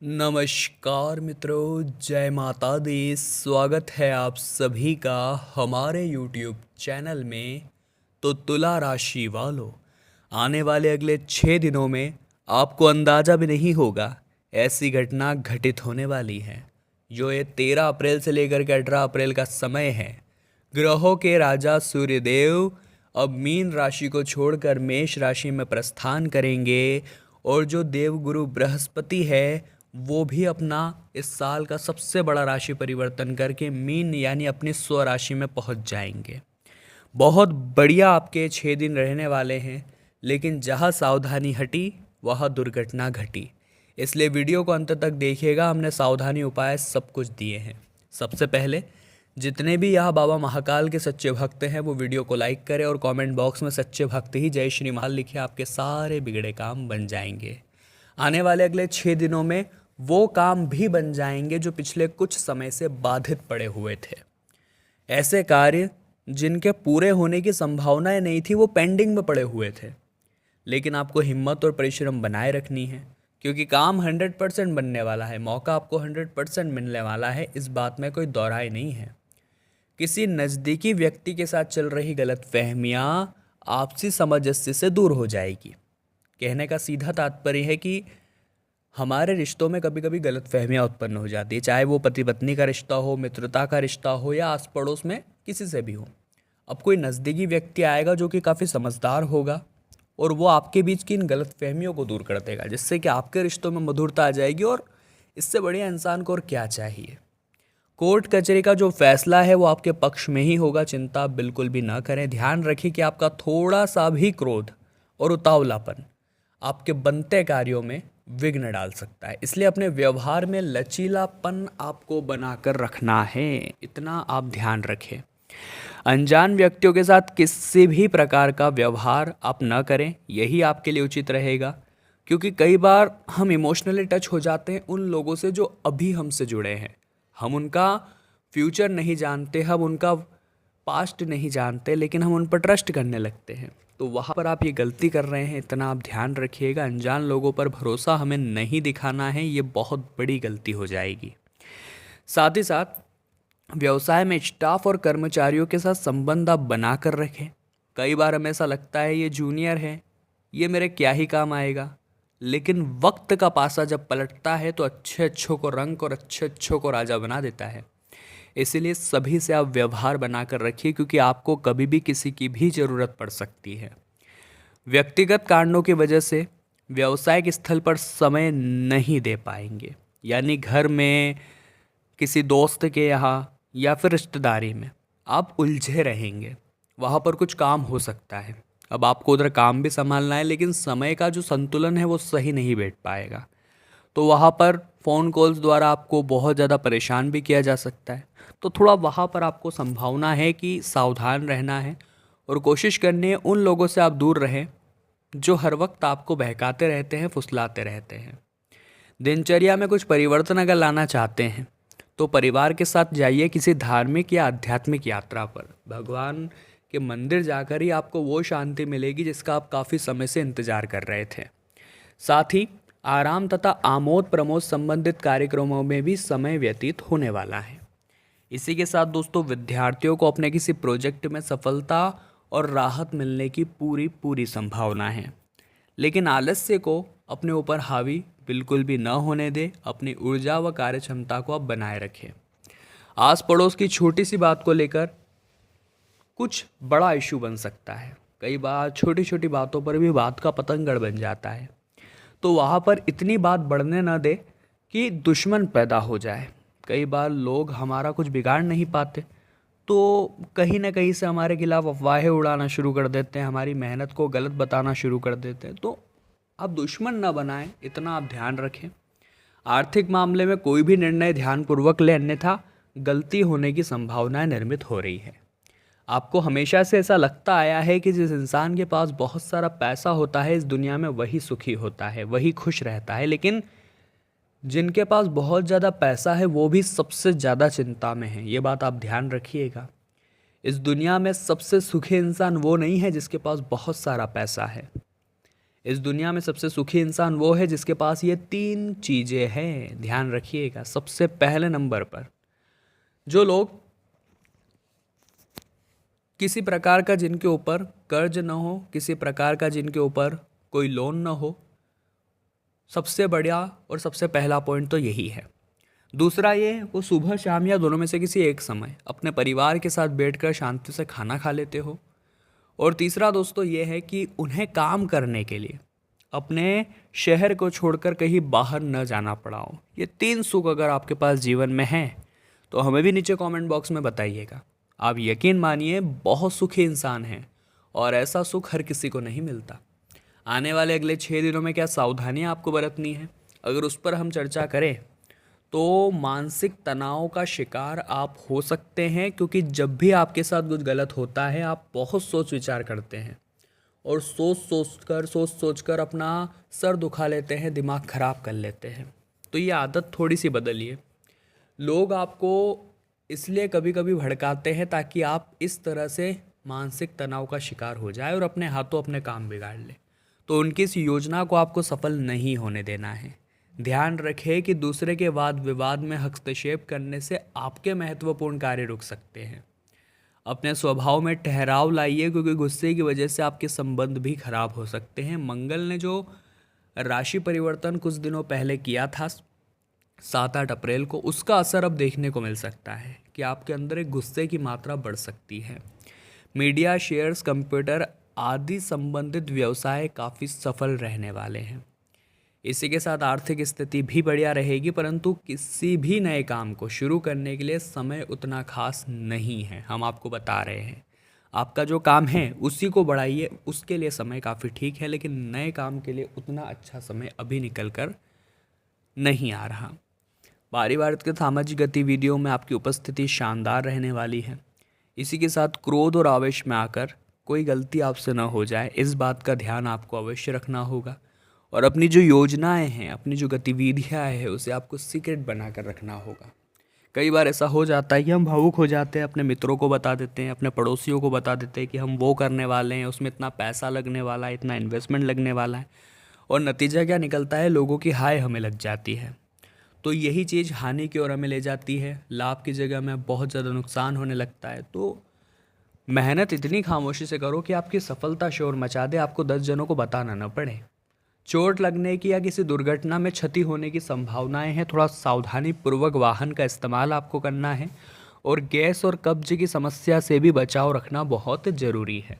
नमस्कार मित्रों, जय माता दी। स्वागत है आप सभी का हमारे YouTube चैनल में। तो तुला राशि वालों, आने वाले अगले 6 दिनों में आपको अंदाज़ा भी नहीं होगा ऐसी घटना घटित होने वाली है। जो ये 13 अप्रैल से लेकर के 18 अप्रैल का समय है, ग्रहों के राजा सूर्यदेव अब मीन राशि को छोड़कर मेष राशि में प्रस्थान करेंगे। और जो देवगुरु बृहस्पति है वो भी अपना इस साल का सबसे बड़ा राशि परिवर्तन करके मीन यानी अपनी स्व राशि में पहुंच जाएंगे। बहुत बढ़िया आपके 6 दिन रहने वाले हैं, लेकिन जहां सावधानी हटी वहां दुर्घटना घटी। इसलिए वीडियो को अंत तक देखिएगा। हमने सावधानी उपाय सब कुछ दिए हैं। सबसे पहले जितने भी यहाँ बाबा महाकाल के सच्चे भक्त हैं वो वीडियो को लाइक करें और कमेंट बॉक्स में सच्चे भक्त ही जय श्री महाल लिखे। आपके सारे बिगड़े काम बन जाएंगे। आने वाले अगले 6 दिनों में वो काम भी बन जाएंगे जो पिछले कुछ समय से बाधित पड़े हुए थे। ऐसे कार्य जिनके पूरे होने की संभावनाएं नहीं थी, वो पेंडिंग में पड़े हुए थे। लेकिन आपको हिम्मत और परिश्रम बनाए रखनी है, क्योंकि काम 100% बनने वाला है। मौका आपको 100% मिलने वाला है, इस बात में कोई दौराई नहीं है। किसी नज़दीकी व्यक्ति के साथ चल रही गलतफहमियां आपसी सामंजस्य से दूर हो जाएगी। कहने का सीधा तात्पर्य है कि हमारे रिश्तों में कभी कभी गलतफहमियां उत्पन्न हो जाती है, चाहे वो पति पत्नी का रिश्ता हो, मित्रता का रिश्ता हो, या आस पड़ोस में किसी से भी हो। अब कोई नज़दीकी व्यक्ति आएगा जो कि काफ़ी समझदार होगा और वो आपके बीच की इन गलतफहमियों को दूर कर देगा, जिससे कि आपके रिश्तों में मधुरता आ जाएगी। और इससे बढ़िया इंसान को और क्या चाहिए। कोर्ट कचहरी का जो फैसला है वो आपके पक्ष में ही होगा, चिंता बिल्कुल भी ना करें। ध्यान रखिए कि आपका थोड़ा सा भी क्रोध और उतावलापन आपके बनते कार्यों में विघ्न डाल सकता है। इसलिए अपने व्यवहार में लचीलापन आपको बनाकर रखना है, इतना आप ध्यान रखें। अनजान व्यक्तियों के साथ किसी भी प्रकार का व्यवहार आप न करें, यही आपके लिए उचित रहेगा। क्योंकि कई बार हम इमोशनली टच हो जाते हैं उन लोगों से जो अभी हमसे जुड़े हैं। हम उनका फ्यूचर नहीं जानते, हम उनका पास्ट नहीं जानते, लेकिन हम उन पर ट्रस्ट करने लगते हैं। तो वहाँ पर आप ये गलती कर रहे हैं, इतना आप ध्यान रखिएगा। अनजान लोगों पर भरोसा हमें नहीं दिखाना है, ये बहुत बड़ी गलती हो जाएगी। साथ ही साथ व्यवसाय में स्टाफ और कर्मचारियों के साथ संबंध आप बना कर रखें। कई बार हमें ऐसा लगता है ये जूनियर है, ये मेरे क्या ही काम आएगा, लेकिन वक्त का पासा जब पलटता है तो अच्छे अच्छों को रंक और अच्छे अच्छों को राजा बना देता है। इसीलिए सभी से आप व्यवहार बनाकर रखिए, क्योंकि आपको कभी भी किसी की भी ज़रूरत पड़ सकती है। व्यक्तिगत कारणों की वजह से व्यावसायिक स्थल पर समय नहीं दे पाएंगे, यानी घर में, किसी दोस्त के यहाँ या फिर रिश्तेदारी में आप उलझे रहेंगे। वहाँ पर कुछ काम हो सकता है। अब आपको उधर काम भी संभालना है, लेकिन समय का जो संतुलन है वो सही नहीं बैठ पाएगा। तो वहाँ पर फ़ोन कॉल्स द्वारा आपको बहुत ज़्यादा परेशान भी किया जा सकता है। तो थोड़ा वहाँ पर आपको संभावना है कि सावधान रहना है और कोशिश करनी है उन लोगों से आप दूर रहें जो हर वक्त आपको बहकाते रहते हैं, फुसलाते रहते हैं। दिनचर्या में कुछ परिवर्तन अगर लाना चाहते हैं तो परिवार के साथ जाइए किसी धार्मिक या आध्यात्मिक यात्रा पर। भगवान के मंदिर जाकर ही आपको वो शांति मिलेगी जिसका आप काफ़ी समय से इंतजार कर रहे थे। साथ ही आराम तथा आमोद प्रमोद संबंधित कार्यक्रमों में भी समय व्यतीत होने वाला है। इसी के साथ दोस्तों, विद्यार्थियों को अपने किसी प्रोजेक्ट में सफलता और राहत मिलने की पूरी पूरी संभावना है। लेकिन आलस्य को अपने ऊपर हावी बिल्कुल भी न होने दे। अपनी ऊर्जा व कार्य क्षमता को आप बनाए रखें। आस पड़ोस की छोटी सी बात को लेकर कुछ बड़ा इशू बन सकता है। कई बार छोटी छोटी बातों पर भी बात का पतंगड़ बन जाता है। तो वहाँ पर इतनी बात बढ़ने न दे कि दुश्मन पैदा हो जाए। कई बार लोग हमारा कुछ बिगाड़ नहीं पाते, तो कहीं ना कहीं से हमारे खिलाफ अफवाहें उड़ाना शुरू कर देते हैं, हमारी मेहनत को गलत बताना शुरू कर देते हैं। तो आप दुश्मन ना बनाएं, इतना आप ध्यान रखें। आर्थिक मामले में कोई भी निर्णय ध्यानपूर्वक लें, अन्यथा गलती होने की संभावनाएं निर्मित हो रही है। आपको हमेशा से ऐसा लगता आया है कि जिस इंसान के पास बहुत सारा पैसा होता है इस दुनिया में वही सुखी होता है, वही खुश रहता है। लेकिन जिनके पास बहुत ज़्यादा पैसा है वो भी सबसे ज़्यादा चिंता में है, ये बात आप ध्यान रखिएगा। इस दुनिया में सबसे सुखी इंसान वो नहीं है जिसके पास बहुत सारा पैसा है। इस दुनिया में सबसे सुखी इंसान वो है जिसके पास ये 3 चीज़ें हैं, ध्यान रखिएगा। सबसे पहले नंबर पर जो लोग किसी प्रकार का जिनके ऊपर कर्ज न हो, किसी प्रकार का जिनके ऊपर कोई लोन न हो, सबसे बढ़िया और सबसे पहला पॉइंट तो यही है। दूसरा ये, वो सुबह शाम या दोनों में से किसी एक समय अपने परिवार के साथ बैठकर शांति से खाना खा लेते हो। और तीसरा दोस्तों ये है कि उन्हें काम करने के लिए अपने शहर को छोड़कर कहीं बाहर न जाना पड़ा हो। ये 3 सुख अगर आपके पास जीवन में हैं तो हमें भी नीचे कमेंट बॉक्स में बताइएगा। आप यकीन मानिए बहुत सुखी इंसान हैं और ऐसा सुख हर किसी को नहीं मिलता। आने वाले अगले 6 दिनों में क्या सावधानियां आपको बरतनी है, अगर उस पर हम चर्चा करें तो मानसिक तनाव का शिकार आप हो सकते हैं, क्योंकि जब भी आपके साथ कुछ गलत होता है आप बहुत सोच विचार करते हैं और सोच सोच कर अपना सर दुखा लेते हैं, दिमाग ख़राब कर लेते हैं। तो ये आदत थोड़ी सी बदलिए। लोग आपको इसलिए कभी कभी भड़काते हैं ताकि आप इस तरह से मानसिक तनाव का शिकार हो जाए और अपने हाथों अपने काम बिगाड़ ले। तो उनकी इस योजना को आपको सफल नहीं होने देना है। ध्यान रखें कि दूसरे के वाद विवाद में हस्तक्षेप करने से आपके महत्वपूर्ण कार्य रुक सकते हैं। अपने स्वभाव में ठहराव लाइए, क्योंकि गुस्से की वजह से आपके संबंध भी खराब हो सकते हैं। मंगल ने जो राशि परिवर्तन कुछ दिनों पहले किया था 7-8 अप्रैल को, उसका असर अब देखने को मिल सकता है कि आपके अंदर एक गुस्से की मात्रा बढ़ सकती है। मीडिया, शेयर्स, कंप्यूटर आदि संबंधित व्यवसाय काफ़ी सफल रहने वाले हैं। इसी के साथ आर्थिक स्थिति भी बढ़िया रहेगी, परंतु किसी भी नए काम को शुरू करने के लिए समय उतना खास नहीं है। हम आपको बता रहे हैं, आपका जो काम है उसी को बढ़ाइए, उसके लिए समय काफ़ी ठीक है, लेकिन नए काम के लिए उतना अच्छा समय अभी निकल कर नहीं आ रहा। पारिवारिक के सामाजिक गतिविधियों में आपकी उपस्थिति शानदार रहने वाली है। इसी के साथ क्रोध और आवेश में आकर कोई गलती आपसे न हो जाए, इस बात का ध्यान आपको अवश्य रखना होगा। और अपनी जो योजनाएं हैं, अपनी जो गतिविधियां हैं, उसे आपको सीक्रेट बनाकर रखना होगा। कई बार ऐसा हो जाता है कि हम भावुक हो जाते हैं, अपने मित्रों को बता देते हैं, अपने पड़ोसियों को बता देते हैं कि हम वो करने वाले हैं, उसमें इतना पैसा लगने वाला है, इतना इन्वेस्टमेंट लगने वाला है, और नतीजा क्या निकलता है, लोगों की हाय हमें लग जाती है। तो यही चीज़ हानि की ओर हमें ले जाती है, लाभ की जगह में बहुत ज़्यादा नुकसान होने लगता है। तो मेहनत इतनी खामोशी से करो कि आपकी सफलता शोर मचा दे, आपको 10 जनों को बताना न पड़े। चोट लगने की या किसी दुर्घटना में क्षति होने की संभावनाएं हैं, थोड़ा सावधानी पूर्वक वाहन का इस्तेमाल आपको करना है। और गैस और कब्ज की समस्या से भी बचाव रखना बहुत ज़रूरी है।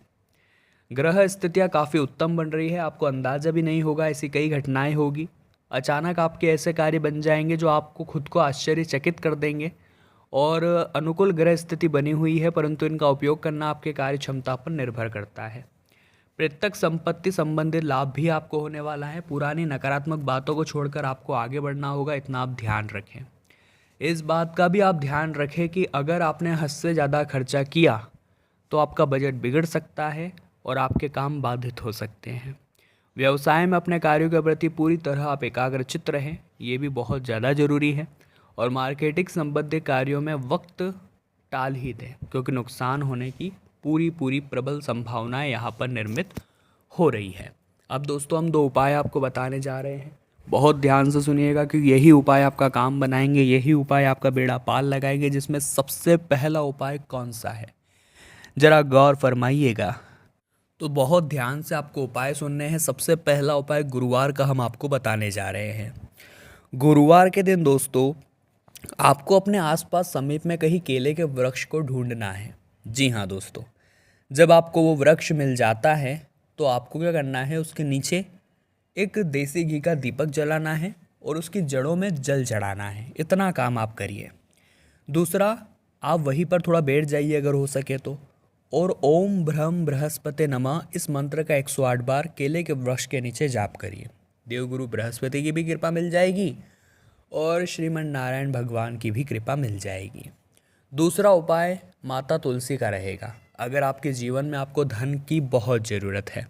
ग्रह स्थितियाँ काफ़ी उत्तम बन रही है, आपको अंदाज़ा भी नहीं होगा ऐसी कई घटनाएं होगी। अचानक आपके ऐसे कार्य बन जाएंगे जो आपको खुद को आश्चर्यचकित कर देंगे। और अनुकूल ग्रह स्थिति बनी हुई है, परंतु इनका उपयोग करना आपके कार्य क्षमता पर निर्भर करता है। प्रत्यक्ष संपत्ति संबंधित लाभ भी आपको होने वाला है। पुरानी नकारात्मक बातों को छोड़कर आपको आगे बढ़ना होगा, इतना आप ध्यान रखें। इस बात का भी आप ध्यान रखें कि अगर आपने हद से ज़्यादा खर्चा किया तो आपका बजट बिगड़ सकता है और आपके काम बाधित हो सकते हैं। व्यवसाय में अपने कार्यों के प्रति पूरी तरह आप एकाग्रचित्त रहें, ये भी बहुत ज़्यादा ज़रूरी है। और मार्केटिंग संबंधित कार्यों में वक्त टाल ही दें, क्योंकि नुकसान होने की पूरी प्रबल संभावनाएं यहाँ पर निर्मित हो रही है। अब दोस्तों हम 2 उपाय आपको बताने जा रहे हैं, बहुत ध्यान से सुनिएगा, क्योंकि यही उपाय आपका काम बनाएंगे, यही उपाय आपका बेड़ा पार लगाएंगे। जिसमें सबसे पहला उपाय कौन सा है, ज़रा गौर फरमाइएगा। तो बहुत ध्यान से आपको उपाय सुनने हैं। सबसे पहला उपाय गुरुवार का हम आपको बताने जा रहे हैं। गुरुवार के दिन दोस्तों आपको अपने आसपास समीप में कहीं केले के वृक्ष को ढूंढना है। जी हाँ दोस्तों, जब आपको वो वृक्ष मिल जाता है तो आपको क्या करना है, उसके नीचे एक देसी घी का दीपक जलाना है और उसकी जड़ों में जल चढ़ाना है। इतना काम आप करिए। दूसरा, आप वहीं पर थोड़ा बैठ जाइए अगर हो सके तो, और ओम ब्रह्म बृहस्पति नमः इस मंत्र का 108 बार केले के वृक्ष के नीचे जाप करिए। देवगुरु बृहस्पति की भी कृपा मिल जाएगी और श्रीमन नारायण भगवान की भी कृपा मिल जाएगी। दूसरा उपाय माता तुलसी का रहेगा। अगर आपके जीवन में आपको धन की बहुत ज़रूरत है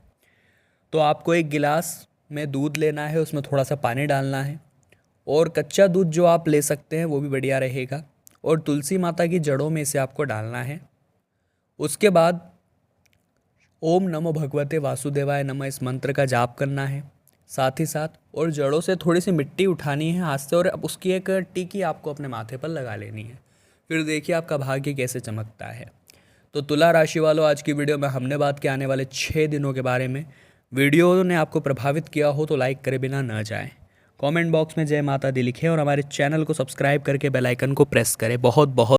तो आपको एक गिलास में दूध लेना है, उसमें थोड़ा सा पानी डालना है, और कच्चा दूध जो आप ले सकते हैं वो भी बढ़िया रहेगा, और तुलसी माता की जड़ों में इसे आपको डालना है। उसके बाद ओम नमो भगवते वासुदेवाय नमः इस मंत्र का जाप करना है। साथ ही साथ और जड़ों से थोड़ी सी मिट्टी उठानी है हाथ से और अब उसकी एक टिकी आपको अपने माथे पर लगा लेनी है। फिर देखिए आपका भाग्य कैसे चमकता है। तो तुला राशि वालों, आज की वीडियो में हमने बात की आने वाले 6 दिनों के बारे में। वीडियो ने आपको प्रभावित किया हो तो लाइक करे बिना न जाएं। कमेंट बॉक्स में जय माता दी लिखें और हमारे चैनल को सब्सक्राइब करके बेल आइकन को प्रेस करें। बहुत बहुत